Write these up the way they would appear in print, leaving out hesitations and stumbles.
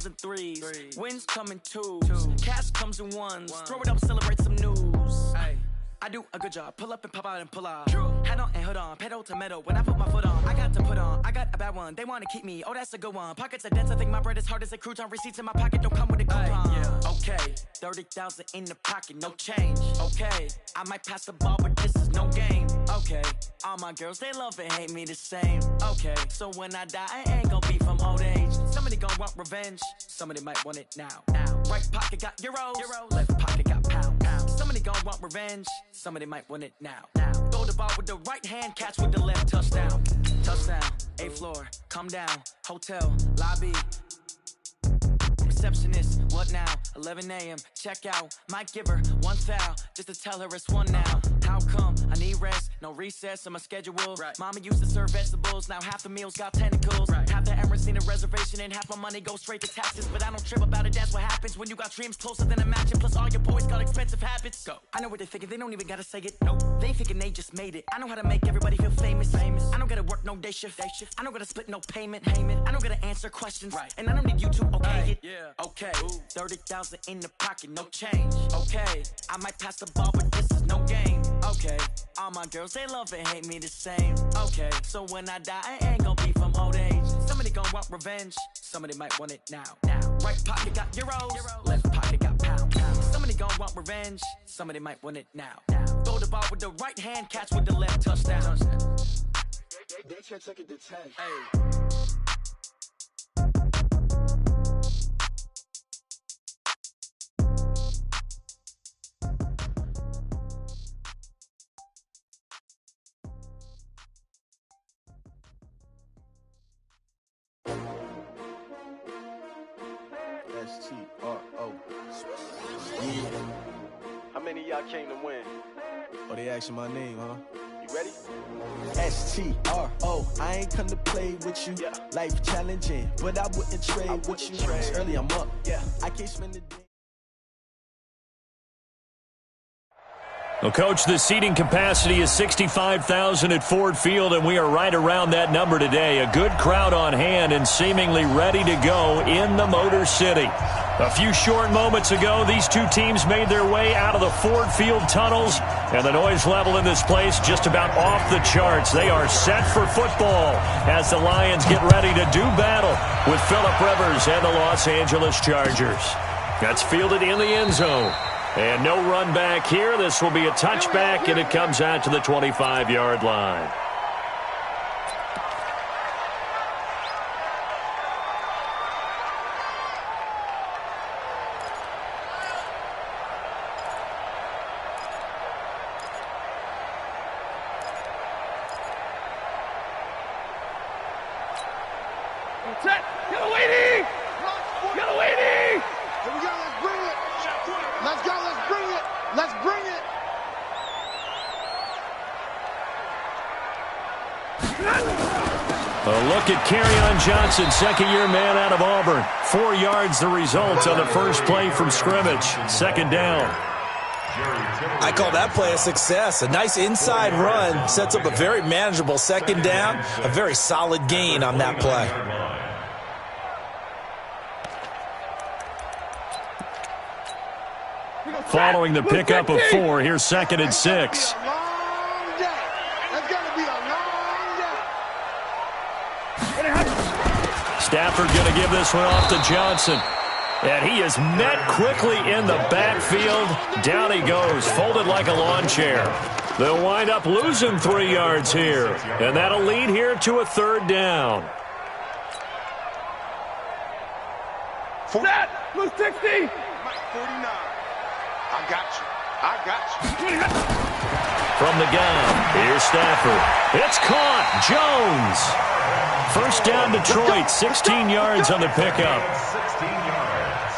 comes in threes. Wins come in twos. Cash comes in ones. Throw it up, celebrate some news. I do a good job. Pull up and pop out and pull out. Head on and hood on. Pedal to metal. When I put my foot on, I got to put on. I got a bad one. They want to keep me. Oh, that's a good one. Pockets are dense. I think my bread is hard as a crouton. Receipts in my pocket don't come with a coupon. Okay, 30,000 in the pocket, no change. Okay, I might pass the ball, but this is no game. Okay, all my girls, they love and hate me the same. Okay, so when I die, I ain't gonna be from old age. Somebody gonna want revenge. Somebody might want it now. Right pocket got euros. Left pocket got pounds. Somebody gonna want revenge. Somebody might want it now. Throw the ball with the right hand, catch with the left, touchdown. Touchdown, 8th floor, come down, hotel, lobby. Receptionist, what now? 11 a.m., check out. Might give her one foul, just to tell her it's one now. How come? I need rest, no recess on my schedule. Mama used to serve vegetables, now half the meals got tentacles. Half the Emirates need a reservation and half my money goes straight to taxes. But I don't trip about it, that's what happens when you got dreams closer than a match. Plus all your boys got expensive habits. Go. I know what they're thinking, they don't even gotta say it. Nope. They thinking they just made it. I know how to make everybody feel famous. I don't gotta work no day shift. I don't gotta split no payment. I don't gotta answer questions. And I don't need you to okay it. Okay, 30,000 in the pocket, no change. Okay, I might pass the ball, but this is no game. Okay, all my girls, they love and hate me the same. Okay, so when I die, I ain't gonna be from old age. Somebody gonna want revenge. Somebody might want it now. Right pocket got euros. Left pocket got pounds. Somebody gonna want revenge. Somebody might want it now. Throw the ball with the right hand, catch with the left, touchdown. They can't take it to 10. STRO. How many of y'all came to win? Oh, they asking my name, huh? You ready? STRO. I ain't come to play with you. Life challenging, but I wouldn't trade with you. It's early, I'm up. I can't spend the day. Well, Coach, the seating capacity is 65,000 at Ford Field, and we are right around that number today. A good crowd on hand and seemingly ready to go in the Motor City. A few short moments ago, these two teams made their way out of the Ford Field tunnels, and the noise level in this place just about off the charts. They are set for football as the Lions get ready to do battle with Phillip Rivers and the Los Angeles Chargers. That's fielded in the end zone. And no run back here. This will be a touchback, and it comes out to the 25-yard line. Set. Get a waiting. Get a waiting. Here we go. Let's bring it. Let's go. Let's bring it. Let's bring it. A look at Kerryon Johnson, second-year man out of Auburn. 4 yards the result on the first play from scrimmage. Second down. I call that play a success. A nice inside run sets up a very manageable second down. A very solid gain on that play. Following the pickup of 4, here's 2nd and 6. Stafford going to give this one off to Johnson. And he is met quickly in the backfield. Down he goes, folded like a lawn chair. They'll wind up losing 3 yards here. And that'll lead here to a third down. Set. Blue 60. 49. I got you. I got you. From the gun, here's Stafford. It's caught. Jones. First down Detroit, 16 yards on the pickup. 16 yards.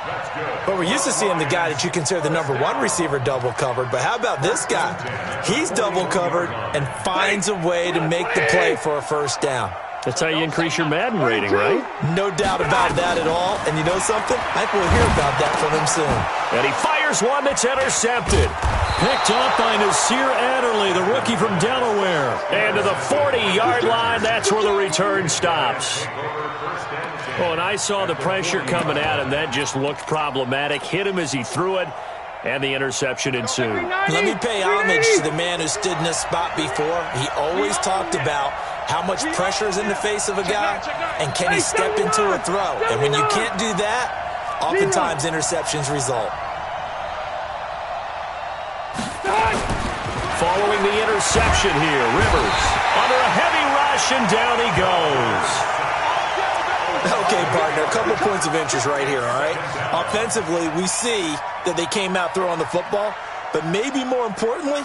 That's good. But we're used to seeing the guy that you consider the number 1 receiver double covered. But how about this guy? He's double covered and finds a way to make the play for a first down. That's how you increase your Madden rating, right? No doubt about that at all. And you know something? I think we'll hear about that from him soon. And he fires one that's intercepted. Picked up by Nasir Adderley, the rookie from Delaware. And to the 40-yard line, that's where the return stops. Oh, and I saw the pressure coming at him. That just looked problematic. Hit him as he threw it, and the interception ensued. Let me pay homage to the man who stood in this spot before. He always talked about how much pressure is in the face of a guy, and can he step into a throw? And when you can't do that, oftentimes interceptions result. Following the interception here, Rivers under a heavy rush, and down he goes. Okay, partner, a couple points of interest right here, all right? Offensively, we see that they came out throwing the football, but maybe more importantly,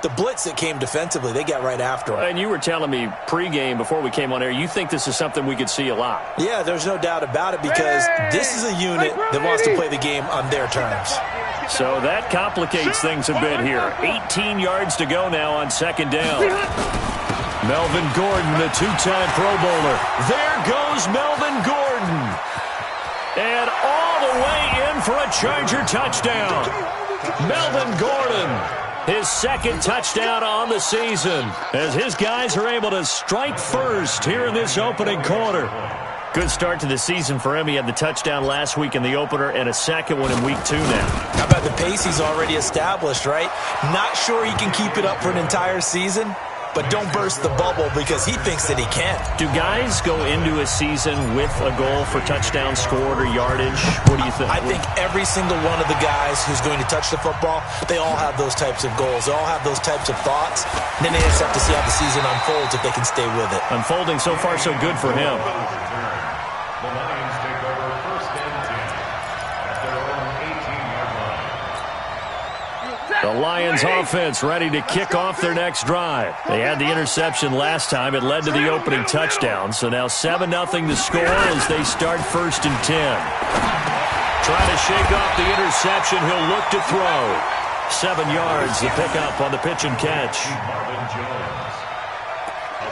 the blitz that came defensively, they got right after him. And you were telling me pregame before we came on air, you think this is something we could see a lot. Yeah, there's no doubt about it, because this is a unit that wants to play the game on their terms. So that complicates things a bit here. 18 yards to go now on second down. Melvin Gordon, the two-time Pro Bowler. There goes Melvin Gordon. And all the way in for a Charger touchdown. Melvin Gordon, his second touchdown on the season, as his guys are able to strike first here in this opening quarter. Good start to the season for him. He had the touchdown last week in the opener and a second one in week 2 now. How about the pace he's already established, right? Not sure he can keep it up for an entire season, but don't burst the bubble because he thinks that he can. Do guys go into a season with a goal for touchdown scored or yardage? What do you think? I think every single one of the guys who's going to touch the football, they all have those types of goals. They all have those types of thoughts. And then they just have to see how the season unfolds if they can stay with it. Unfolding so far so good for him. The Lions take over first and 10 at their own 18-yard line. The Lions offense ready to kick off their next drive. They had the interception last time. It led to the opening touchdown. So now 7-0 to score as they start first and 10. Trying to shake off the interception. He'll look to throw. 7 yards, the pickup on the pitch and catch.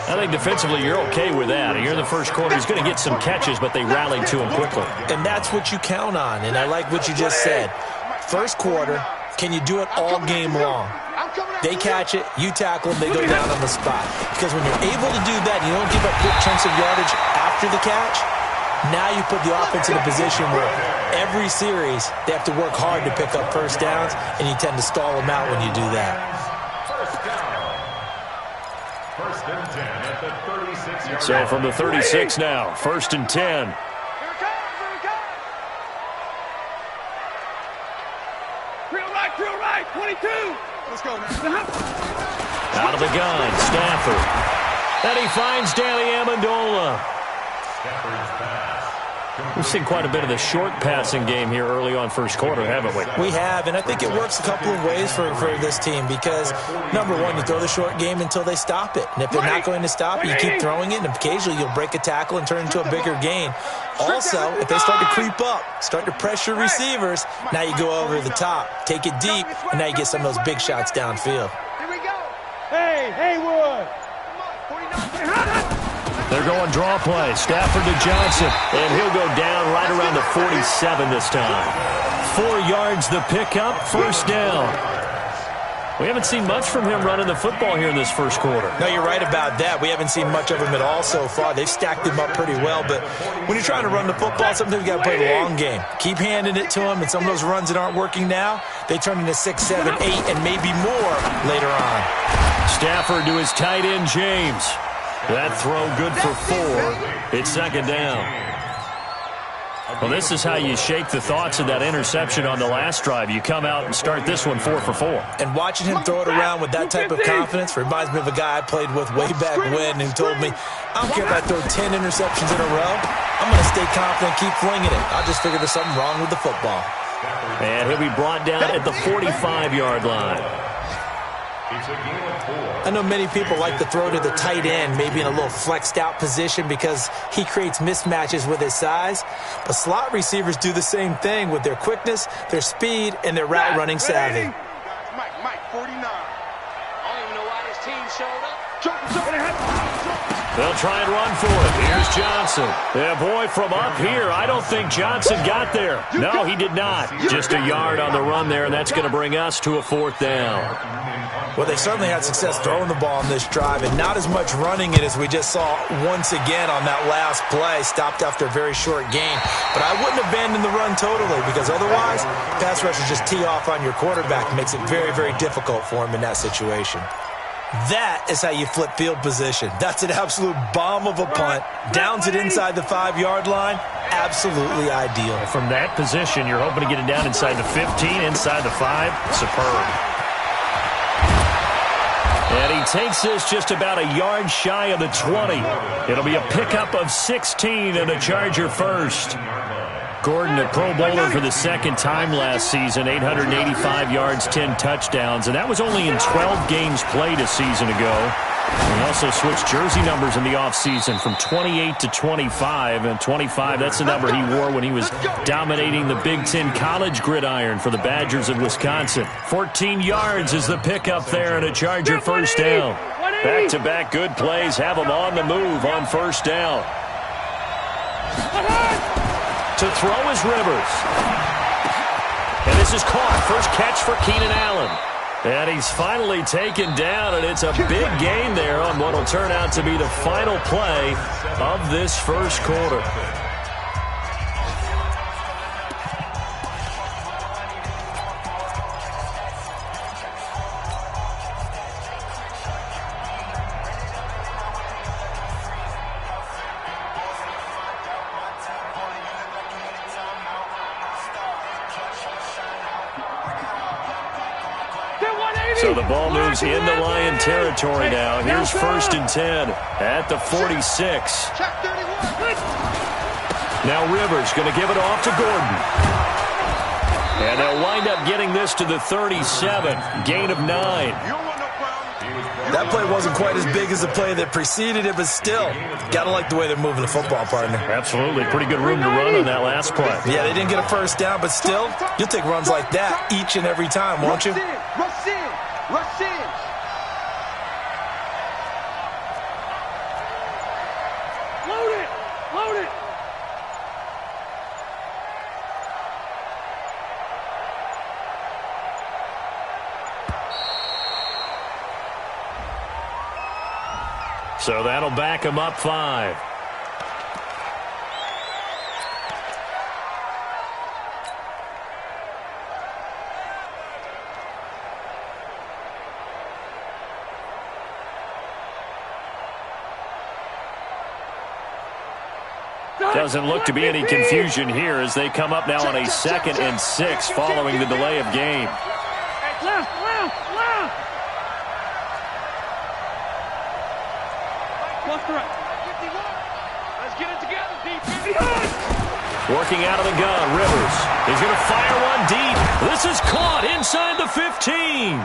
I think defensively you're okay with that. Here in the first quarter, he's going to get some catches, but they rallied to him quickly. And that's what you count on, and I like what you just said. First quarter, can you do it all game long? They catch it, you tackle them, they go down on the spot. Because when you're able to do that, you don't give up quick chunks of yardage after the catch, now you put the offense in a position where every series they have to work hard to pick up first downs, and you tend to stall them out when you do that. First and 10 at the 36-yard line. So from the 36 now, first and 10. Real right, 22. Let's go, man. Out of the gun, Stafford. And he finds Danny Amendola. Stafford's pass. We've seen quite a bit of the short passing game here early on first quarter, haven't we? We have, and I think it works a couple of ways for this team because, number one, you throw the short game until they stop it. And if they're not going to stop it, you keep throwing it, and occasionally you'll break a tackle and turn into a bigger gain. Also, if they start to creep up, start to pressure receivers, now you go over the top, take it deep, and now you get some of those big shots downfield. Here we go. Hey, Haywood. They're going draw play. Stafford to Johnson. And he'll go down right around the 47 this time. 4 yards the pickup, first down. We haven't seen much from him running the football here in this first quarter. No, you're right about that. We haven't seen much of him at all so far. They've stacked him up pretty well. But when you're trying to run the football, sometimes you got to play the long game. Keep handing it to him, and some of those runs that aren't working now, they turn into 6, 7, 8, and maybe more later on. Stafford to his tight end, James. That throw good for 4. It's second down. Well, this is how you shake the thoughts of that interception on the last drive. You come out and start this one 4 for 4. And watching him throw it around with that type of confidence reminds me of a guy I played with way back when who told me, I don't care if I throw 10 interceptions in a row. I'm going to stay confident, keep flinging it. I just figured there's something wrong with the football. And he'll be brought down at the 45-yard line. I know many people like to throw to the tight end, maybe in a little flexed out position because he creates mismatches with his size. But slot receivers do the same thing with their quickness, their speed, and their route running savvy. Mike, 49. I don't even know why this team showed up. They'll try and run for it. Here's Johnson. Yeah, boy, from up here, I don't think Johnson got there. No, he did not. Just a yard on the run there, and that's going to bring us to a 4th down. Well, they certainly had success throwing the ball on this drive, and not as much running it as we just saw once again on that last play. Stopped after a very short gain. But I wouldn't abandon the run totally, because otherwise, pass rushers just tee off on your quarterback. Makes it very, very difficult for him in that situation. That is how you flip field position. That's an absolute bomb of a punt. Downs it inside the 5-yard line. Absolutely ideal. From that position, you're hoping to get it down inside the 15, inside the 5. Superb. And he takes this just about a yard shy of the 20. It'll be a pickup of 16 and a Charger first. Gordon, a Pro Bowler for the second time last season, 885 yards, 10 touchdowns, and that was only in 12 games played a season ago. He also switched jersey numbers in the offseason from 28 to 25, and 25, that's the number he wore when he was dominating the Big Ten college gridiron for the Badgers of Wisconsin. 14 yards is the pickup there, and a Charger first down. Back-to-back good plays have him on the move on first down. To throw is Rivers. And this is caught. First catch for Keenan Allen. And he's finally taken down, and it's a big gain there on what will turn out to be the final play of this first quarter. So the ball moves into Lion territory now. Here's 1st and 10 at the 46. Now Rivers going to give it off to Gordon. And they'll wind up getting this to the 37. Gain of 9. That play wasn't quite as big as the play that preceded it, but still, gotta like the way they're moving the football, partner. Absolutely. Pretty good room to run on that last play. Yeah, they didn't get a first down, but still, you'll take runs like that each and every time, won't you? Rush in. Rush in. Load it. Load it. So that'll back him up 5. Doesn't look to be any confusion here as they come up now on a 2nd and 6 following the delay of game. Left. Left to right. Let's get it together, defense. Working out of the gun, Rivers. He's going to fire one deep. This is caught inside the 15.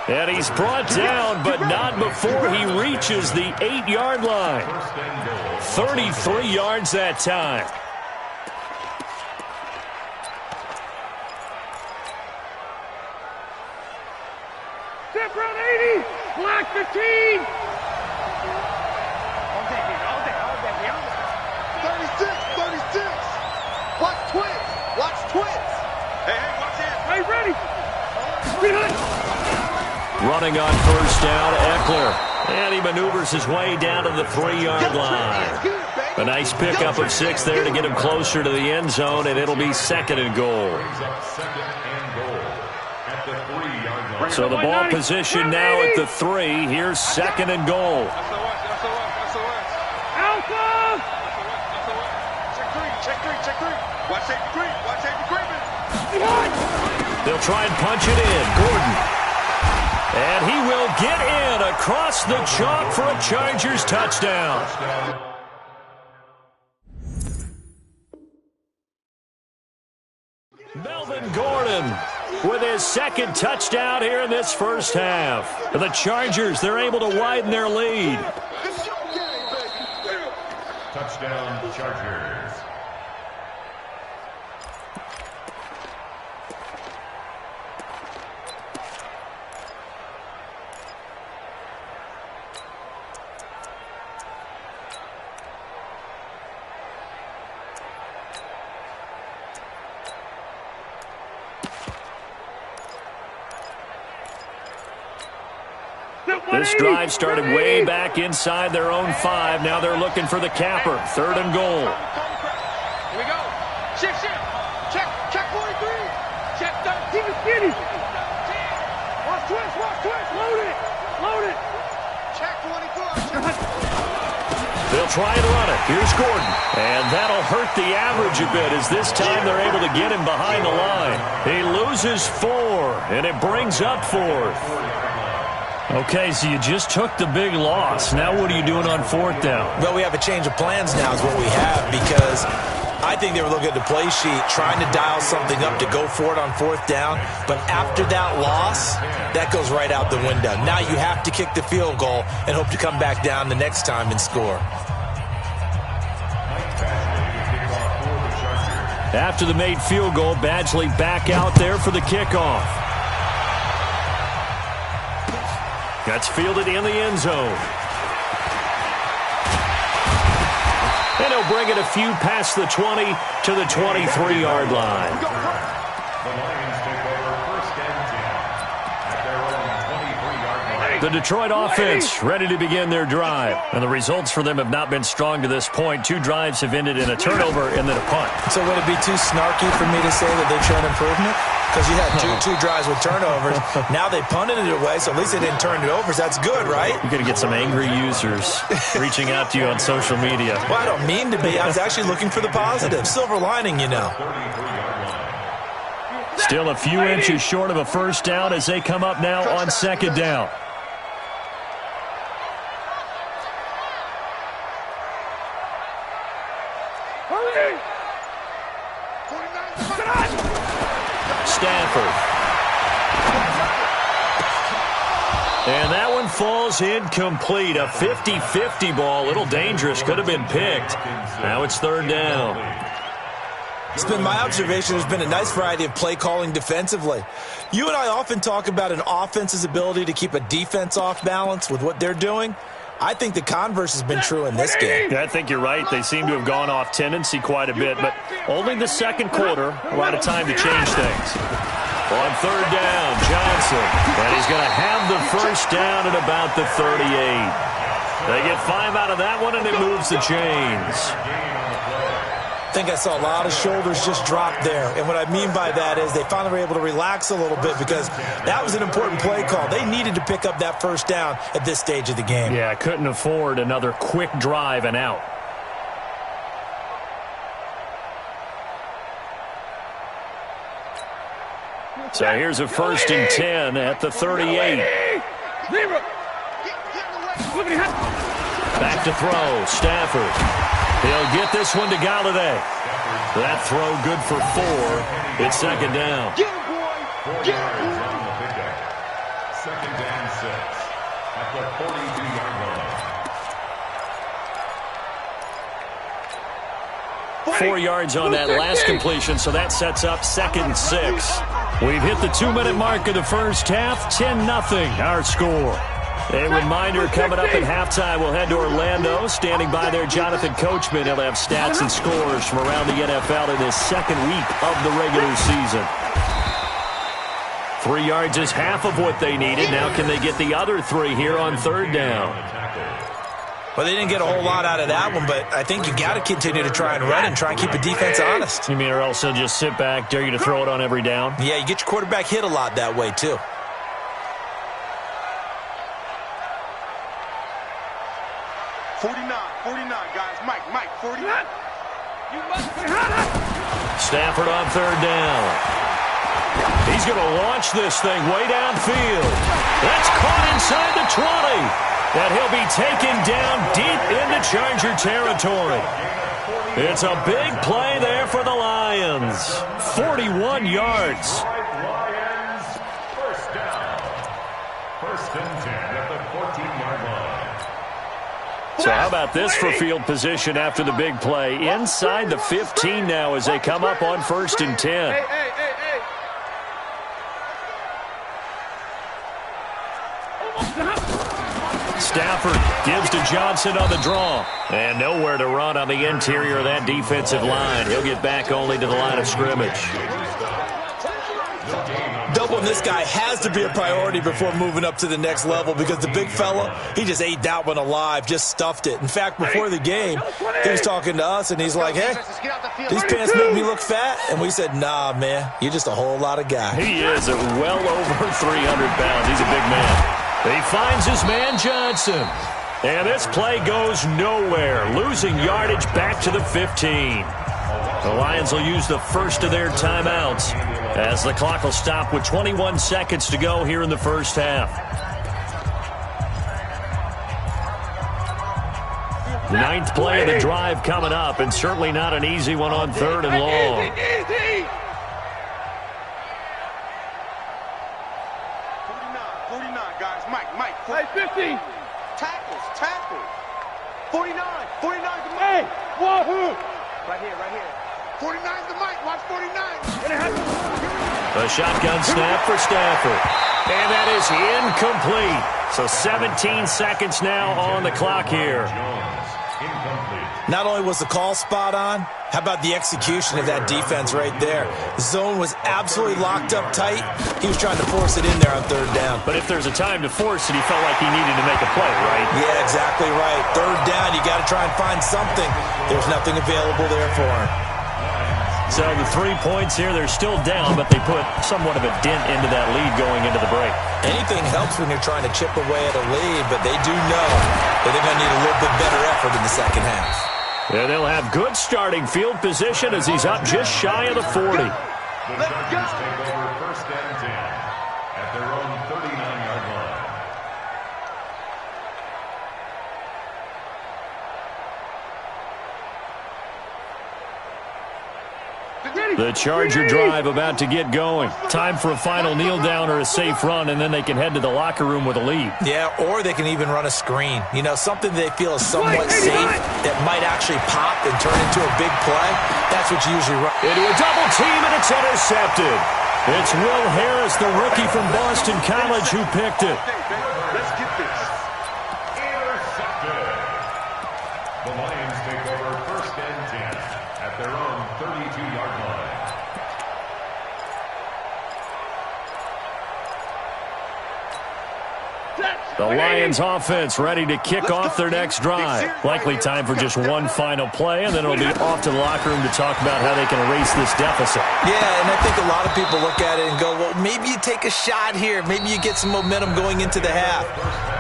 And he's brought down, but not before he reaches the 8-yard line. 33 yards that time. Step round 80. Black 15. 36. Watch twins. Hey, watch it. Hey, ready. Behind. Running on first down, Eckler. And he maneuvers his way down to the 3-yard line. A nice pickup of 6 there to get him closer to the end zone, and it'll be 2nd and goal. So the ball position now at the 3. Here's 2nd and goal. Alpha. Check three. Watch safety creep. Behind. They'll try and punch it in. Gordon. And he will get in across the chalk for a Chargers touchdown. Melvin Gordon with his 2nd touchdown here in this first half. The Chargers, they're able to widen their lead. Touchdown, Chargers. This drive started way back inside their own 5. Now they're looking for the capper. 3rd and goal. Here we go. Shift. Check 43. Check 13. Keep it skinny. Watch twist. Load it. Check 24. They'll try and run it. Here's Gordon. And that'll hurt the average a bit as this time they're able to get him behind the line. He loses 4, and it brings up 4th. Okay, so you just took the big loss. Now what are you doing on 4th down? Well, we have a change of plans now is what we have, because I think they were looking at the play sheet, trying to dial something up to go for it on 4th down. But after that loss, that goes right out the window. Now you have to kick the field goal and hope to come back down the next time and score. After the made field goal, Badgley back out there for the kickoff. That's fielded in the end zone. And he'll bring it a few past the 20 to the 23-yard line. The Lions take over 1st and 10 at their own 23-yard line. The Detroit offense ready to begin their drive. And the results for them have not been strong to this point. 2 drives have ended in a turnover and then a punt. So would it be too snarky for me to say that they're showing improvement? Because you had two drives with turnovers. Now they punted it away, so at least they didn't turn it over. So that's good, right? You're going to get some angry users reaching out to you on social media. Well, I don't mean to be. I was actually looking for the positive. Silver lining, you know. Still a few inches short of a 1st down as they come up now on 2nd down. Stafford. And that one falls incomplete. A 50-50 ball. A little dangerous. Could have been picked. Now it's 3rd down. It's been my observation there's been a nice variety of play calling defensively. You and I often talk about an offense's ability to keep a defense off balance with what they're doing. I think the converse has been true in this game. Yeah, I think you're right. They seem to have gone off tendency quite a bit, but only the 2nd quarter, a lot of time to change things. On 3rd down, Johnson, and he's going to have the 1st down at about the 38. They get 5 out of that one, and it moves the chains. I think I saw a lot of shoulders just drop there. And what I mean by that is they finally were able to relax a little bit because that was an important play call. They needed to pick up that 1st down at this stage of the game. Yeah, couldn't afford another quick drive and out. So here's a 1st and 10 at the 38. Back to throw, Stafford. He'll get this one to Galladay. That throw good for 4. It's 2nd down. Get him, boy. Get him. 2nd and 6 at the 42-yard line. 4 yards on that last completion, so that sets up 2nd and 6. We've hit the 2-minute mark of the 1st half. 10-0 our score. A reminder coming up at halftime, we'll head to Orlando. Standing by there, Jonathan Coachman. He'll have stats and scores from around the NFL in his 2nd week of the regular season. 3 yards is half of what they needed. Now can they get the other 3 here on 3rd down? Well, they didn't get a whole lot out of that one, but I think you got to continue to try and run and try and keep the defense honest. You mean or else they'll just sit back, dare you to throw it on every down? Yeah, you get your quarterback hit a lot that way, too. Mike, 49. Stafford on 3rd down. He's going to launch this thing way downfield. That's caught inside the 20. And he'll be taken down deep into Charger territory. It's a big play there for the Lions. 41 yards. Lions, 1st down. 1st and 10 at the 14-yard line. So how about this for field position after the big play? Inside the 15 now as they come up on 1st and 10. Hey. Stafford gives to Johnson on the draw. And nowhere to run on the interior of that defensive line. He'll get back only to the line of scrimmage. elbowing this guy has to be a priority before moving up to the next level, because the big fella, he just ate that one alive, just stuffed it. In fact, before the game, he was talking to us, and he's like, hey, these pants make me look fat. And we said, nah, man, you're just a whole lot of guy. He is at well over 300 pounds. He's a big man. He finds his man Johnson. And this play goes nowhere, losing yardage back to the 15. The Lions will use the first of their timeouts as the clock will stop with 21 seconds to go here in the first half. Ninth play of the drive coming up, and certainly not an easy one on third and long. 49, guys. Mike. 50. Tackles. 49 to Mike. Hey, wahoo! Right here. 49 to Mike. Watch 49. A shotgun snap for Stafford. And that is incomplete. So 17 seconds now on the clock here. Not only was the call spot on, how about the execution of that defense right there? The zone was absolutely locked up tight. He was trying to force it in there on third down. But if there's a time to force it, he felt like he needed to make a play, right? Yeah, exactly right. Third down, you got to try and find something. There's nothing available there for him. So the 3 points here, they're still down, but they put somewhat of a dent into that lead going into the break. Anything helps when you're trying to chip away at a lead, but they do know that they're going to need a little bit better effort in the second half. And they'll have good starting field position as he's up just shy of the 40. The Chargers take over first and 10 at their own 39-yard line. The Charger drive about to get going. Time for a final kneel down or a safe run, and then they can head to the locker room with a lead. Yeah, or they can even run a screen. You know, something they feel is somewhat safe that might actually pop and turn into a big play. That's what you usually run. Into a double team, and it's intercepted. It's Will Harris, the rookie from Boston College, who picked it. Let's get this. Intercepted. The Lions take over first and 10 at their own 32-yard line. The Lions offense ready to kick off their next drive. Likely time for just one final play, and then it'll be off to the locker room to talk about how they can erase this deficit. Yeah, and I think a lot of people look at it and go, well, maybe you take a shot here. Maybe you get some momentum going into the half.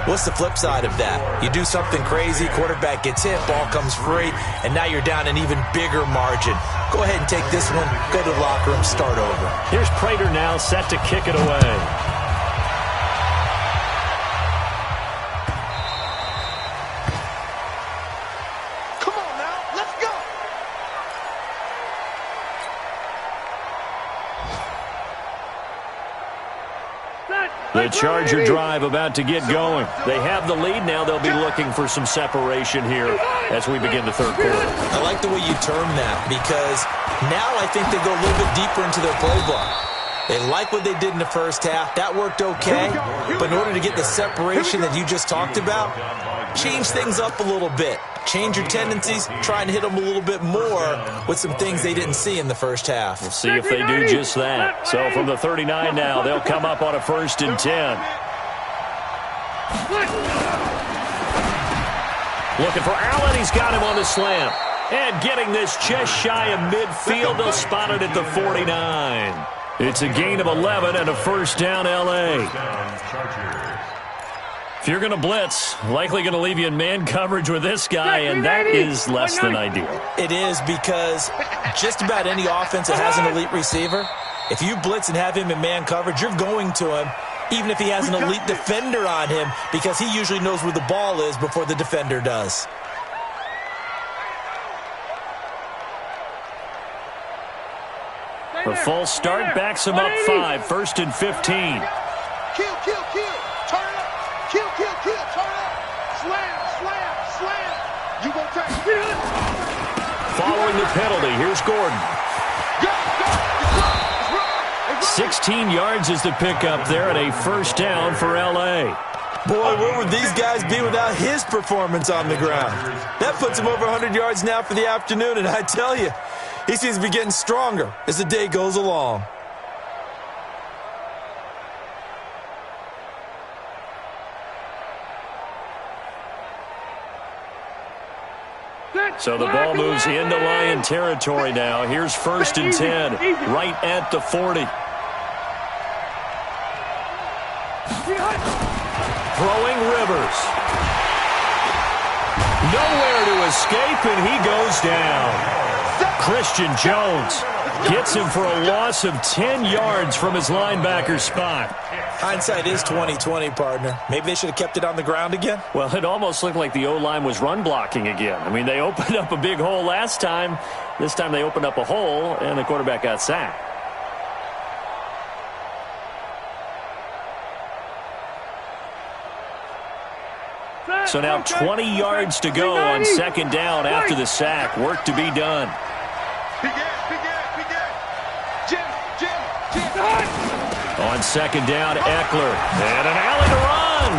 What's the flip side of that? You do something crazy, quarterback gets hit, ball comes free, and now you're down an even bigger margin. Go ahead and take this one, go to the locker room, start over. Here's Prater now set to kick it away. The Charger drive about to get going. They have the lead now. They'll be looking for some separation here as we begin the third quarter. I like the way you term that, because now I think they go a little bit deeper into their playbook. They like what they did in the first half. That worked okay. But in order to get the separation that you just talked about, change things up a little bit. Change your tendencies, try and hit them a little bit more with some things they didn't see in the first half. We'll see if they do just that. So from the 39 now, they'll come up on a 1st and 10. Looking for Allen. He's got him on the slam. And getting this just shy of midfield. They'll spot it at the 49. It's a gain of 11 and a first down, L.A. If you're going to blitz, likely going to leave you in man coverage with this guy, and that is less than ideal. It is, because just about any offense that has an elite receiver, if you blitz and have him in man coverage, you're going to him, even if he has an elite defender on him, because he usually knows where the ball is before the defender does. The false start backs him up 5, 1st and 15. Kill. Turn it up. Kill. Turn it up. Slam. You gonna take it. Following the penalty, here's Gordon. Go. 16 yards is the pickup there, and a first down for L.A. Boy, where would these guys be without his performance on the ground? That puts him over 100 yards now for the afternoon, and I tell you, he seems to be getting stronger as the day goes along. So the ball moves into Lion territory now. Here's 1st and 10, right at the 40. Throwing Rivers. Nowhere to escape, and he goes down. Christian Jones gets him for a loss of 10 yards from his linebacker spot. Hindsight is 20/20, partner. Maybe they should have kept it on the ground again. Well, it almost looked like the O-line was run blocking again. I mean, they opened up a big hole last time. This time they opened up a hole, and the quarterback got sacked. So now 20 yards to go on 2nd down after the sack. Work to be done. On 2nd down, Eckler. And an alley to run.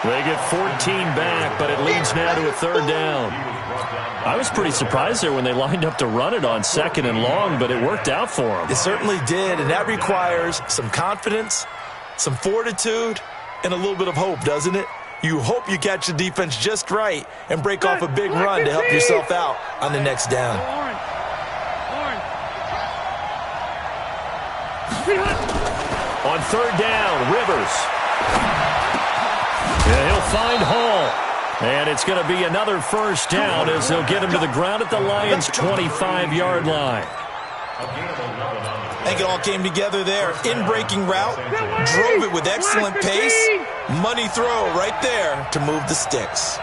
They get 14 back, but it leads now to a 3rd down. I was pretty surprised there when they lined up to run it on 2nd and long, but it worked out for them. It certainly did, and that requires some confidence, some fortitude, and a little bit of hope, doesn't it? You hope you catch the defense just right and break off a big run to help yourself out on the next down. On 3rd down, Rivers. Yeah, he'll find Hall. And it's going to be another 1st down as they'll get him to the ground at the Lions' 25-yard line. I think it all came together there. In-breaking route, drove it with excellent pace. Money throw right there to move the sticks.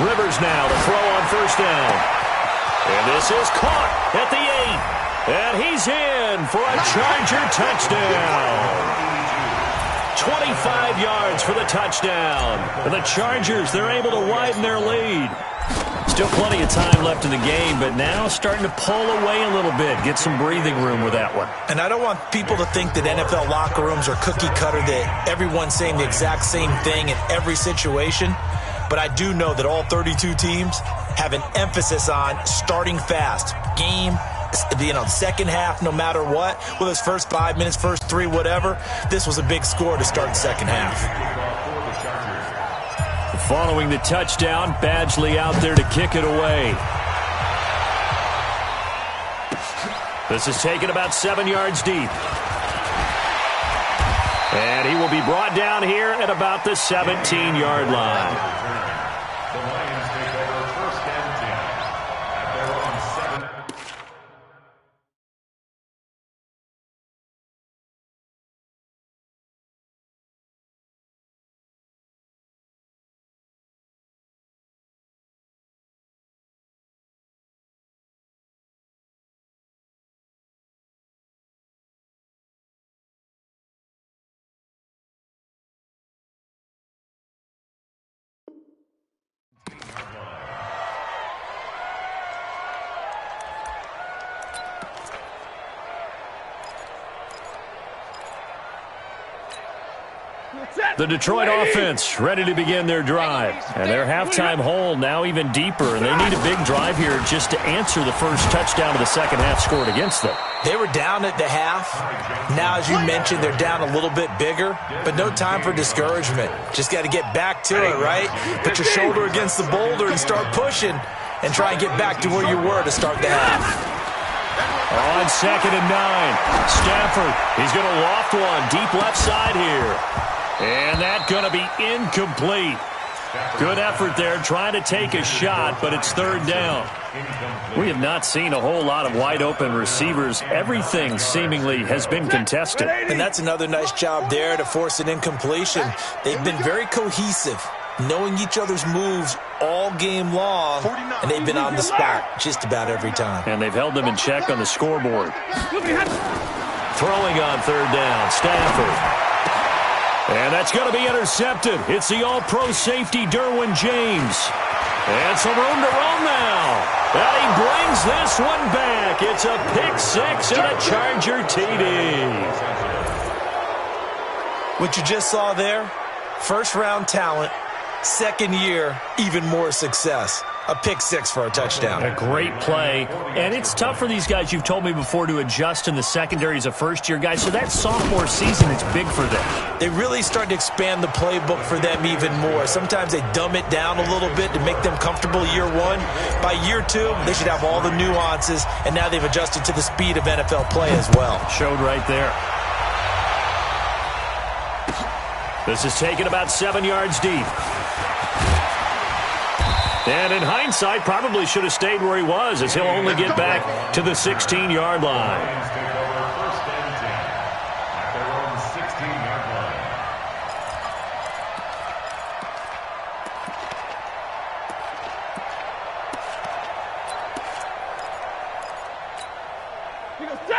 Rivers now to throw on 1st down. And this is caught at the 8. And he's in for a Charger touchdown. 25 yards for the touchdown. And the Chargers, they're able to widen their lead. Still plenty of time left in the game, but now starting to pull away a little bit. Get some breathing room with that one. And I don't want people to think that NFL locker rooms are cookie cutter, that everyone's saying the exact same thing in every situation. But I do know that all 32 teams have an emphasis on starting fast. Game, second half, no matter what. Whether it's first 5 minutes, first 3, whatever. This was a big score to start the second half. Following the touchdown, Badgley out there to kick it away. This is taken about 7 yards deep. And he will be brought down here at about the 17-yard line. The Lions take over 1st and 10 at their own 7. The Detroit offense ready to begin their drive. And their halftime hole now even deeper. And they need a big drive here just to answer the first touchdown of the second half scored against them. They were down at the half. Now, as you mentioned, they're down a little bit bigger. But no time for discouragement. Just got to get back to it, right? Put your shoulder against the boulder and start pushing. And try and get back to where you were to start the half. On 2nd and 9. Stafford, he's going to loft one deep left side here. And that's going to be incomplete. Good effort there trying to take a shot, but it's 3rd down. We have not seen a whole lot of wide-open receivers. Everything seemingly has been contested. And that's another nice job there to force an incompletion. They've been very cohesive, knowing each other's moves all game long, and they've been on the spot just about every time. And they've held them in check on the scoreboard. Throwing on 3rd down, Stafford. And that's going to be intercepted. It's the all-pro safety, Derwin James. And some room to roam now. And he brings this one back. It's a pick 6 and a Charger TD. What you just saw there, first-round talent Second year, even more success. A pick six for a touchdown. A great play. And it's tough for these guys, you've told me before, to adjust in the secondary as a first-year guy. So that sophomore season is big for them. They really start to expand the playbook for them even more. Sometimes they dumb it down a little bit to make them comfortable year one. By year two, they should have all the nuances, and now they've adjusted to the speed of NFL play as well. Showed right there. This is taken about 7 yards deep. And in hindsight, probably should have stayed where he was, as he'll only get back to the 16-yard line.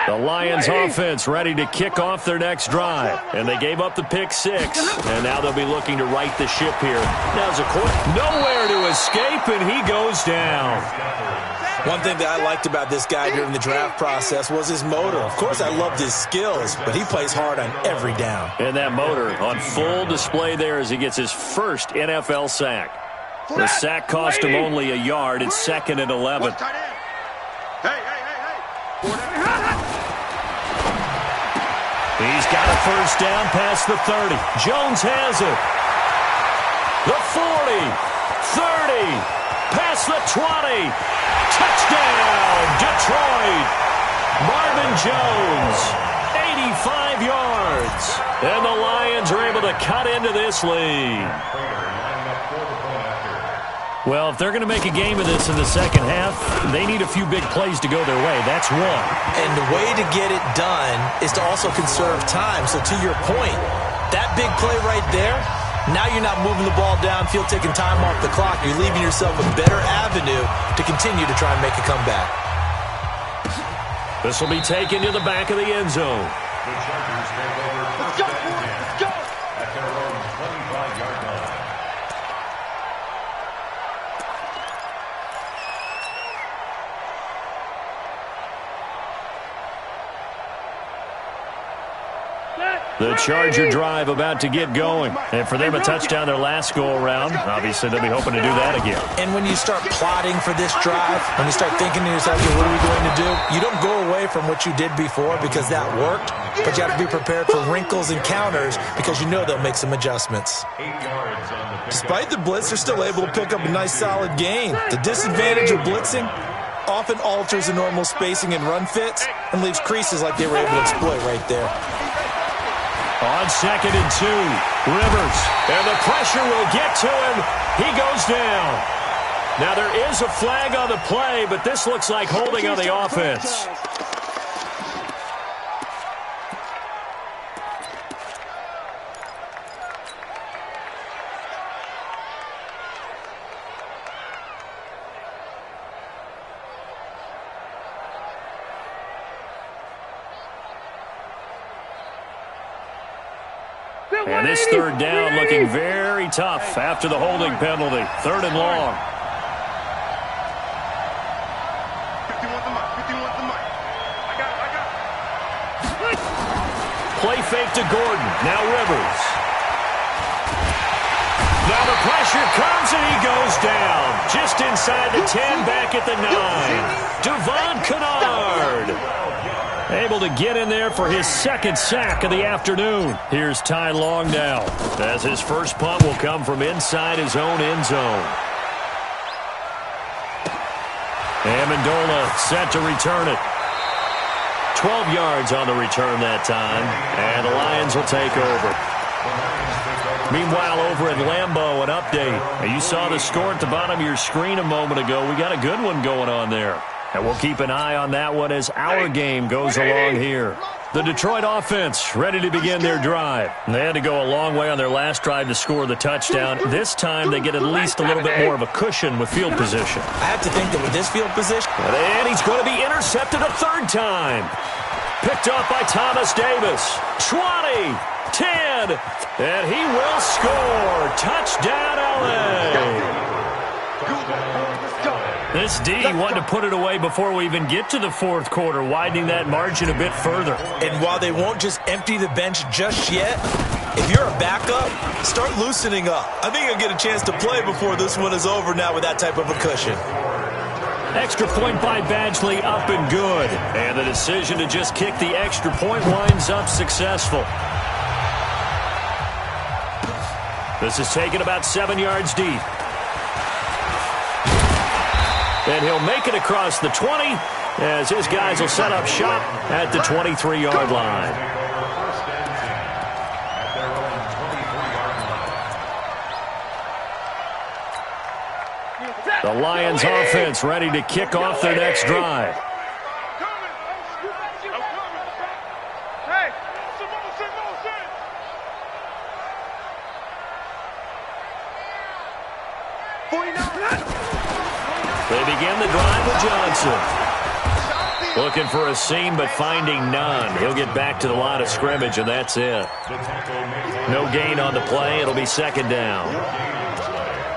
The Lions offense ready to kick off their next drive. And they gave up the pick six. And now they'll be looking to right the ship here. Now's a nowhere to escape, and he goes down. One thing that I liked about this guy during the draft process was his motor. Of course, I loved his skills, but he plays hard on every down. And that motor on full display there as he gets his first NFL sack. The sack cost him only a yard. It's 2nd and 11. He's got a first down past the 30. Jones has it. The 40, 30, past the 20. Touchdown, Detroit. Marvin Jones, 85 yards. And the Lions are able to cut into this lead. Well, if they're going to make a game of this in the second half, they need a few big plays to go their way. That's one. And the way to get it done is to also conserve time. So to your point, that big play right there, now you're not moving the ball downfield, taking time off the clock. You're leaving yourself a better avenue to continue to try and make a comeback. This will be taken to the back of the end zone. The Chargers take over first and 10 at their own 25-yard line. The Charger drive about to get going. And for them, a touchdown their last go-around. Obviously, they'll be hoping to do that again. And when you start plotting for this drive, when you start thinking to yourself, okay, what are we going to do? You don't go away from what you did before because that worked, but you have to be prepared for wrinkles and counters because you know they'll make some adjustments. 8 yards on the Despite the blitz, they're still able to pick up a nice, solid gain. The disadvantage of blitzing often alters the normal spacing and run fits and leaves creases like they were able to exploit right there. On 2nd and 2, Rivers, and the pressure will get to him. He goes down. Now there is a flag on the play, but this looks like holding on the offense. And this third down looking very tough after the holding penalty. 3rd and long. 50 wants the mic. 50 wants the mic. I got it. Play fake to Gordon. Now Rivers. Now the pressure comes and he goes down. Just inside the 10, back at the 9. Devon Kennard. Able to get in there for his 2nd sack of the afternoon. Here's Ty Long now, as his first punt will come from inside his own end zone. Amendola set to return it. 12 yards on the return that time, and the Lions will take over. Meanwhile, over at Lambeau, an update. You saw the score at the bottom of your screen a moment ago. We got a good one going on there. And we'll keep an eye on that one as our game goes along here. The Detroit offense ready to begin their drive. They had to go a long way on their last drive to score the touchdown. This time they get at least a little bit more of a cushion with field position. I have to think that with this field position. And he's going to be intercepted a 3rd time. Picked up by Thomas Davis. 20, 10, and he will score. Touchdown, LA. This D wanted to put it away before we even get to the 4th quarter, widening that margin a bit further. And while they won't just empty the bench just yet, if you're a backup, start loosening up. I think you'll get a chance to play before this one is over now with that type of a cushion. Extra point by Badgley, up and good. And the decision to just kick the extra point winds up successful. This is taken about 7 yards deep. And he'll make it across the 20 as his guys will set up shop at the 23-yard line. The Lions offense ready to kick off their next drive. They begin the drive with Johnson. Looking for a seam, but finding none. He'll get back to the line of scrimmage, and that's it. No gain on the play. It'll be second down.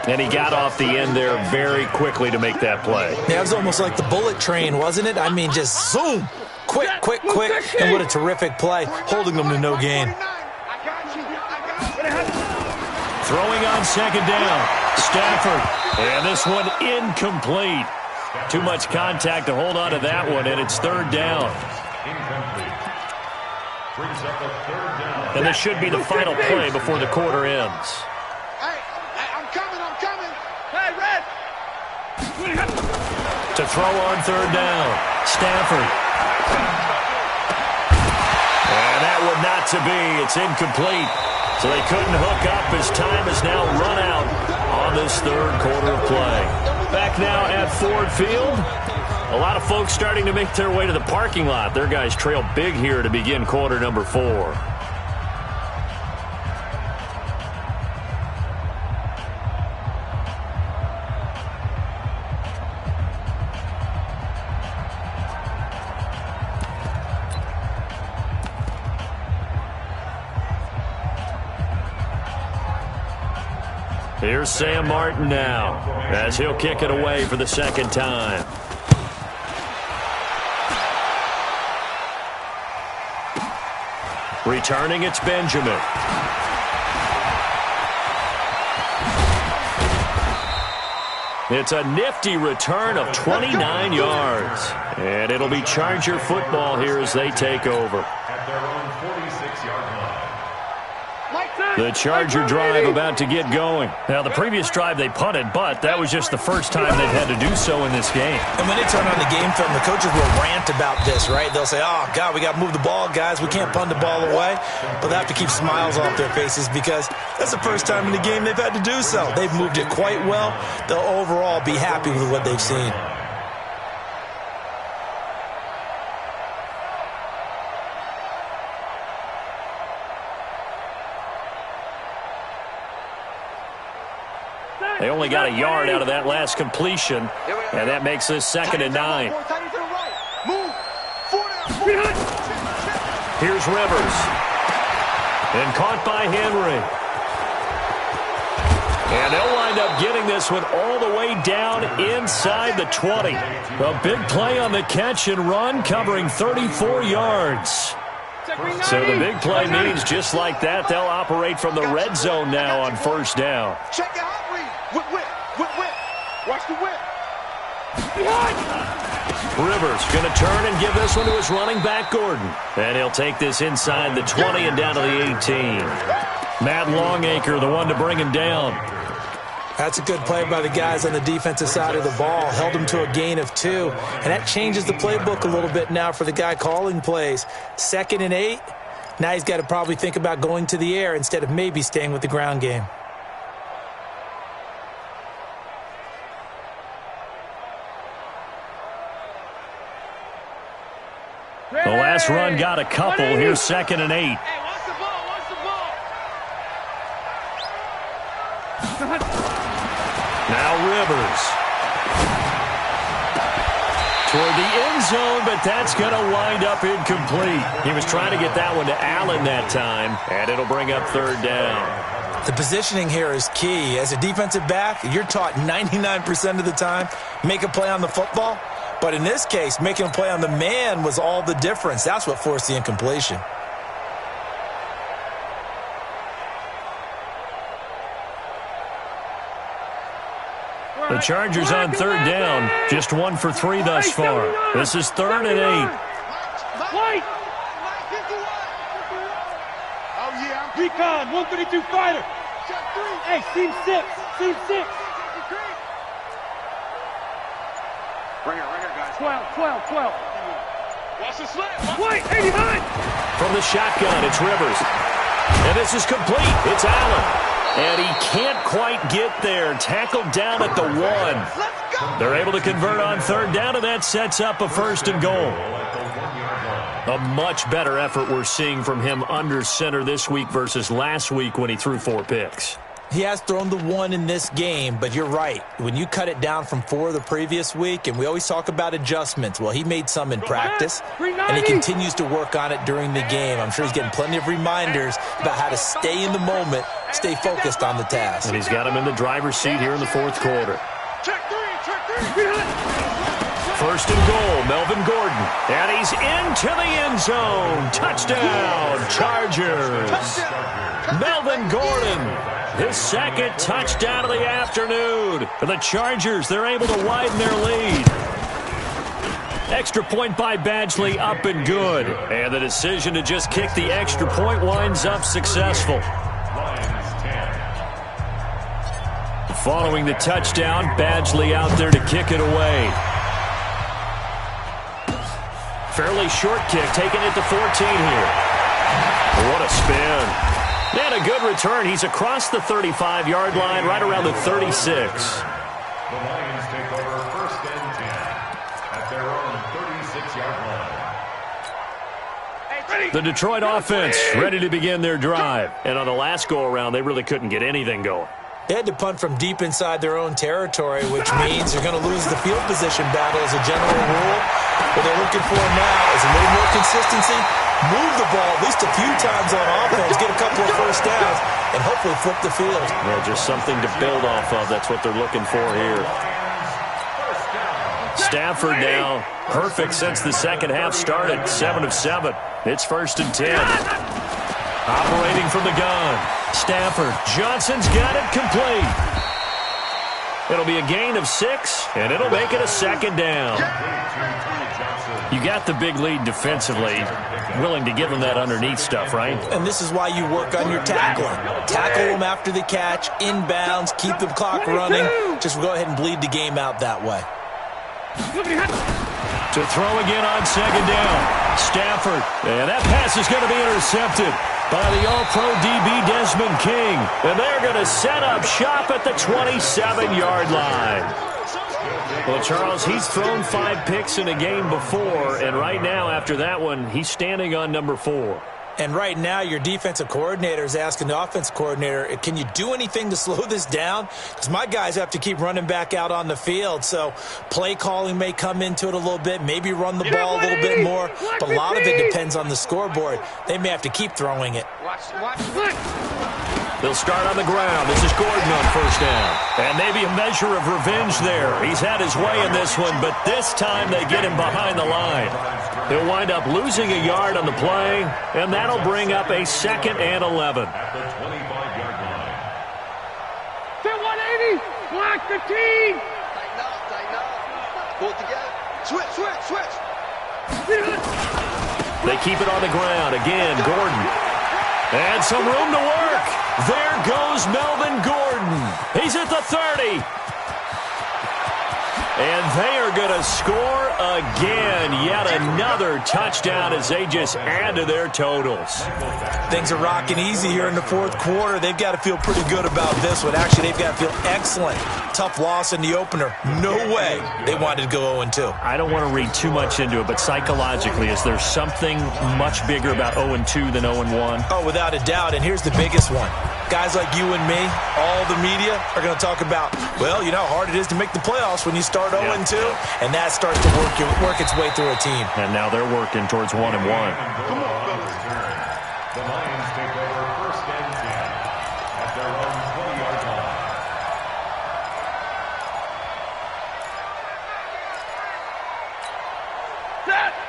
And he got off the end there very quickly to make that play. Yeah, it was almost like the bullet train, wasn't it? I mean, just zoom. Quick, quick, quick. And what a terrific play, holding them to no gain. Throwing on second down. Stafford. And this one incomplete. Too much contact to hold on to that one, and it's third down. And this should be the final play before the quarter ends. To throw on third down, Stafford. And that would not to be. It's incomplete. So they couldn't hook up as time is now run out on this third quarter of play. Back now at Ford Field. A lot of folks starting to make their way to the parking lot. Their guys trail big here to begin quarter number 4. Here's Sam Martin now as he'll kick it away for the second time. Returning, it's Benjamin. It's a nifty return of 29 yards. And it'll be Charger football here as they take over. At their own 46-yard line. The Charger drive about to get going. Now, the previous drive they punted, but that was just the first time they've had to do so in this game. And when they turn on the game film, the coaches will rant about this, right? They'll say, oh, God, we got to move the ball, guys. We can't punt the ball away. But they have to keep smiles off their faces because that's the first time in the game they've had to do so. They've moved it quite well. They'll overall be happy with what they've seen. They only got a yard out of that last completion, and that makes this 2nd and 9. Here's Rivers. And caught by Henry. And they'll wind up getting this one all the way down inside the 20. A big play on the catch and run, covering 34 yards. So the big play means just like that, they'll operate from the red zone now on first down. Check your hot read. Whip. Watch the whip. Rivers going to turn and give this one to his running back, Gordon. And he'll take this inside the 20 and down to the 18. Matt Longacre, the one to bring him down. That's a good play by the guys on the defensive side of the ball. Held him to a gain of 2. And that changes the playbook a little bit now for the guy calling plays. 2nd and 8. Now he's got to probably think about going to the air instead of maybe staying with the ground game. The last run got a couple. Here's 2nd and 8. Hey, watch the ball, watch the ball. Now Rivers. Toward the end zone, but that's going to wind up incomplete. He was trying to get that one to Allen that time, and it'll bring up 3rd down. The positioning here is key. As a defensive back, you're taught 99% of the time, make a play on the football. But in this case, making a play on the man was all the difference. That's what forced the incompletion. The Chargers on third down, just 1 for 3 thus far. This is 3rd and 8. White! Oh, yeah. Recon, 132 fighter. Hey, seam 6. Seam 6. Right here, guys. 12. Watch the slant. White, 89. From the shotgun, it's Rivers. And this is complete. It's Allen. And he can't quite get there. Tackled down at the 1. They're able to convert on third down, and that sets up a 1st and goal. A much better effort we're seeing from him under center this week versus last week when he threw 4 picks. He has thrown the 1 in this game, but you're right. When you cut it down from 4 the previous week, and we always talk about adjustments, well, he made some in practice, and he continues to work on it during the game. I'm sure he's getting plenty of reminders about how to stay in the moment, stay focused on the task. And he's got him in the driver's seat here in the 4th quarter. Check 3. 1st and goal, Melvin Gordon. And he's into the end zone. Touchdown, Chargers. Melvin Gordon, his 2nd touchdown of the afternoon. For the Chargers, they're able to widen their lead. Extra point by Badgley, up and good. And the decision to just kick the extra point winds up successful. Following the touchdown, Badgley out there to kick it away. Fairly short kick, taken at the 14 here. What a spin. And a good return. He's across the 35-yard line, right around the 36. The Lions take over 1st and 10 at their own 36-yard line. The Detroit offense ready to begin their drive. And on the last go-around, they really couldn't get anything going. They had to punt from deep inside their own territory, which means they're going to lose the field position battle as a general rule. What they're looking for now is a little more consistency, move the ball at least a few times on offense, get a couple of first downs, and hopefully flip the field. Well, just something to build off of. That's what they're looking for here. Stafford now perfect since the second half started, 7 of 7. It's 1st and 10. Operating from the gun. Stafford. Johnson's got it complete. It'll be a gain of 6, and it'll make it a 2nd down. You got the big lead defensively. Willing to give them that underneath stuff, right? And this is why you work on your tackling. Tackle them after the catch, inbounds, keep the clock running. Just go ahead and bleed the game out that way. To throw again on 2nd down. Stafford. And that pass is going to be intercepted by the All-Pro DB Desmond King. And they're going to set up shop at the 27-yard line. Well, Charles, he's thrown 5 picks in a game before, and right now, after that one, he's standing on number 4. And right now, your defensive coordinator is asking the offensive coordinator, can you do anything to slow this down? Because my guys have to keep running back out on the field. So play calling may come into it a little bit, maybe run the ball a little bit more. But a lot of it depends on the scoreboard. They may have to keep throwing it. They'll start on the ground. This is Gordon on 1st down. And maybe a measure of revenge there. He's had his way in this one, but this time they get him behind the line. He'll wind up losing a yard on the play, and that'll bring up a 2nd and 11. At the 25-yard line. Fit 180. Block 15. Tighten up. Pull it together. Switch. They keep it on the ground. Again, Gordon. And some room to work. There goes Melvin Gordon. He's at the 30. And they are going to score again. Yet another touchdown as they just add to their totals. Things are rocking easy here in the 4th quarter. They've got to feel pretty good about this one. Actually, they've got to feel excellent. Tough loss in the opener. No way they wanted to go 0-2. I don't want to read too much into it, but psychologically, is there something much bigger about 0-2 than 0-1? Oh, without a doubt, and here's the biggest one. Guys like you and me, all the media, are going to talk about, well, you know how hard it is to make the playoffs when you start 0-2, and that starts to work its way through a team. And now they're working towards 1-1. The Lions take over 1st and 10 at their own 20-yard line.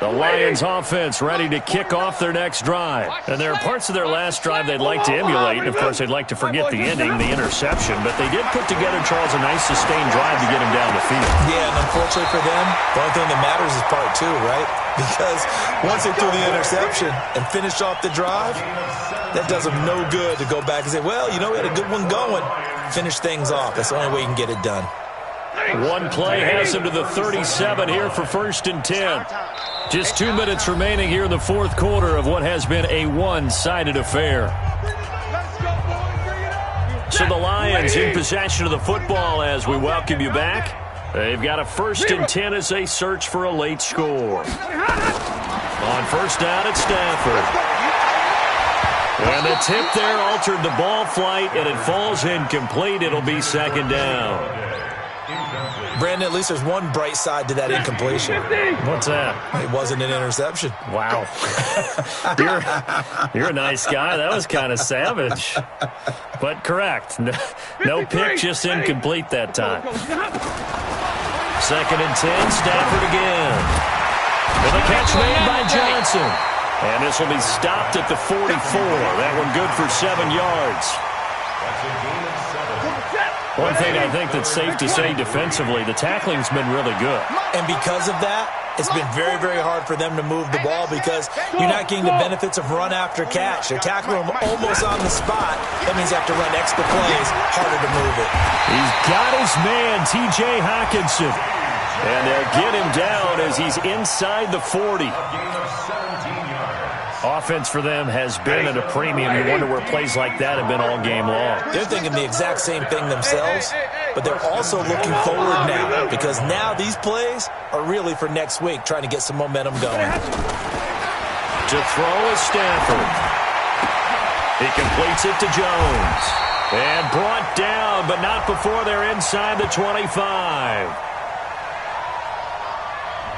The Lions offense ready to kick off their next drive. And there are parts of their last drive they'd like to emulate. And, of course, they'd like to forget the ending, the interception. But they did put together, Charles, a nice sustained drive to get him down the field. Yeah, and unfortunately for them, the only thing that matters is part two, right? Because once they threw the interception and finished off the drive, that does them no good to go back and say, well, you know, we had a good one going. Finish things off. That's the only way you can get it done. One play has him to the 37 here for 1st and 10. Just 2 minutes remaining here in the fourth quarter of what has been a one-sided affair. So the Lions in possession of the football as we welcome you back. They've got a 1st and 10 as they search for a late score. On first down at Stafford. And the tip there altered the ball flight, and it falls incomplete. It'll be 2nd down. Brandon, at least there's one bright side to that incompletion. What's that? It wasn't an interception. Wow. You're a nice guy. That was kind of savage. But correct. No pick, just incomplete that time. 2nd and 10, Stafford again. With a catch made by Johnson. And this will be stopped at the 44. That one good for 7 yards. One thing I think that's safe to say defensively, the tackling's been really good. And because of that, it's been very, very hard for them to move the ball because you're not getting the benefits of run after catch. They're tackling them almost on the spot. That means they have to run extra plays, harder to move it. He's got his man, T.J. Hockenson. And they'll get him down as he's inside the 40. Offense for them has been at a premium. You wonder where plays like that have been all game long. They're thinking the exact same thing themselves, but they're also looking forward now because now these plays are really for next week, trying to get some momentum going. To throw is Stafford. He completes it to Jones. And brought down, but not before they're inside the 25.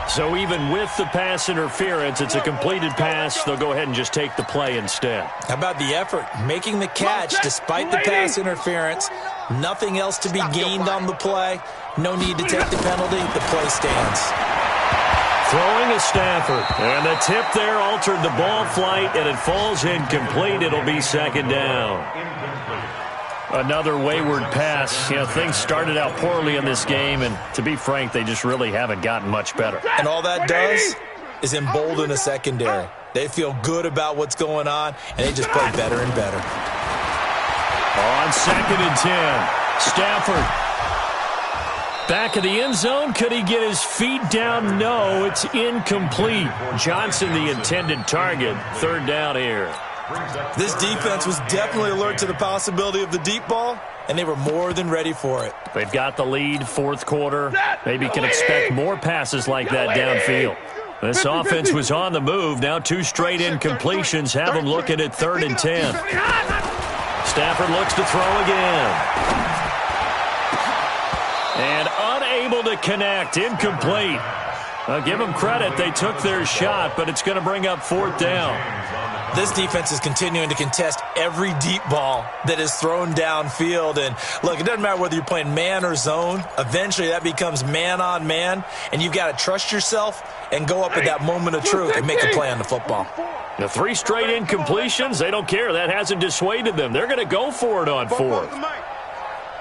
So even with the pass interference, it's a completed pass. They'll go ahead and just take the play instead. How about the effort? Making the catch despite the pass interference. Nothing else to be gained on the play. No need to take the penalty. The play stands. Throwing is Stafford. And the tip there altered the ball flight, and it falls incomplete. It'll be 2nd down. Another wayward pass. You know, things started out poorly in this game, and to be frank, they just really haven't gotten much better. And all that does is embolden a secondary. They feel good about what's going on, and they just play better and better. On 2nd and 10, Stafford. Back of the end zone. Could he get his feet down? No, it's incomplete. Johnson, the intended target. 3rd down here. This defense was definitely alert to the possibility of the deep ball, and they were more than ready for it. They've got the lead, fourth quarter. Maybe can expect more passes like that downfield. This offense was on the move. Now 2 straight incompletions have them looking at 3rd and 10. Stafford looks to throw again. And unable to connect. Incomplete. I'll give them credit. They took their shot, but it's going to bring up 4th down. This defense is continuing to contest every deep ball that is thrown downfield. And, look, it doesn't matter whether you're playing man or zone. Eventually that becomes man on man, and you've got to trust yourself and go up at that moment of truth and make a play on the football. The 3 straight incompletions, they don't care. That hasn't dissuaded them. They're going to go for it on 4th.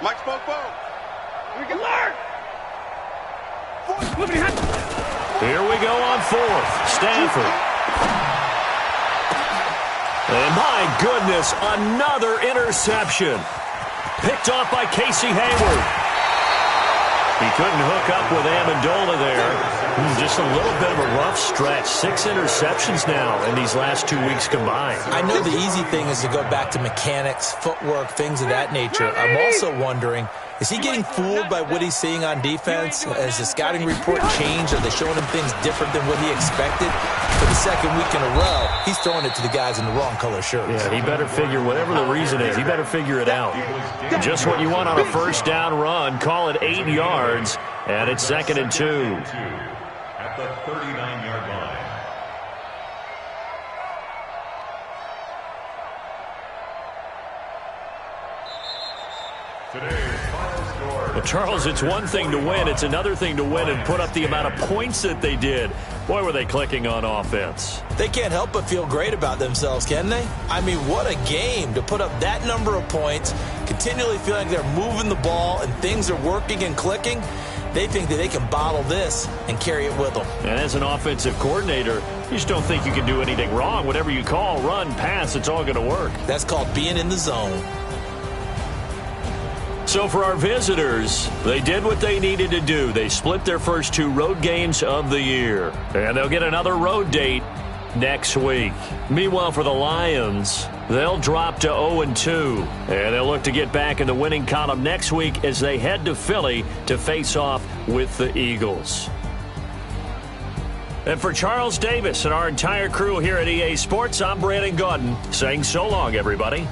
Mike spoke ball. Here we go on 4th. Stafford. And my goodness, another interception. Picked off by Casey Hayward. He couldn't hook up with Amendola there. Just a little bit of a rough stretch. 6 interceptions now in these last 2 weeks combined. I know the easy thing is to go back to mechanics, footwork, things of that nature. I'm also wondering, is he getting fooled by what he's seeing on defense? Has the scouting report changed? Are they showing him things different than what he expected? For the 2nd week in a row, he's throwing it to the guys in the wrong color shirts. Yeah, he better figure, whatever the reason is, he better figure it out. Just what you want on a 1st down run. Call it 8 yards, and it's 2nd and 2. At the 39-yard line. Well, Charles, it's one thing to win. It's another thing to win and put up the amount of points that they did. Boy, were they clicking on offense. They can't help but feel great about themselves, can they? I mean, what a game to put up that number of points, continually feeling like they're moving the ball and things are working and clicking. They think that they can bottle this and carry it with them. And as an offensive coordinator, you just don't think you can do anything wrong. Whatever you call, run, pass, it's all going to work. That's called being in the zone. So for our visitors, they did what they needed to do. They split their first 2 road games of the year. And they'll get another road date next week. Meanwhile, for the Lions, they'll drop to 0-2. And they'll look to get back in the winning column next week as they head to Philly to face off with the Eagles. And for Charles Davis and our entire crew here at EA Sports, I'm Brandon Gaudin saying so long, everybody.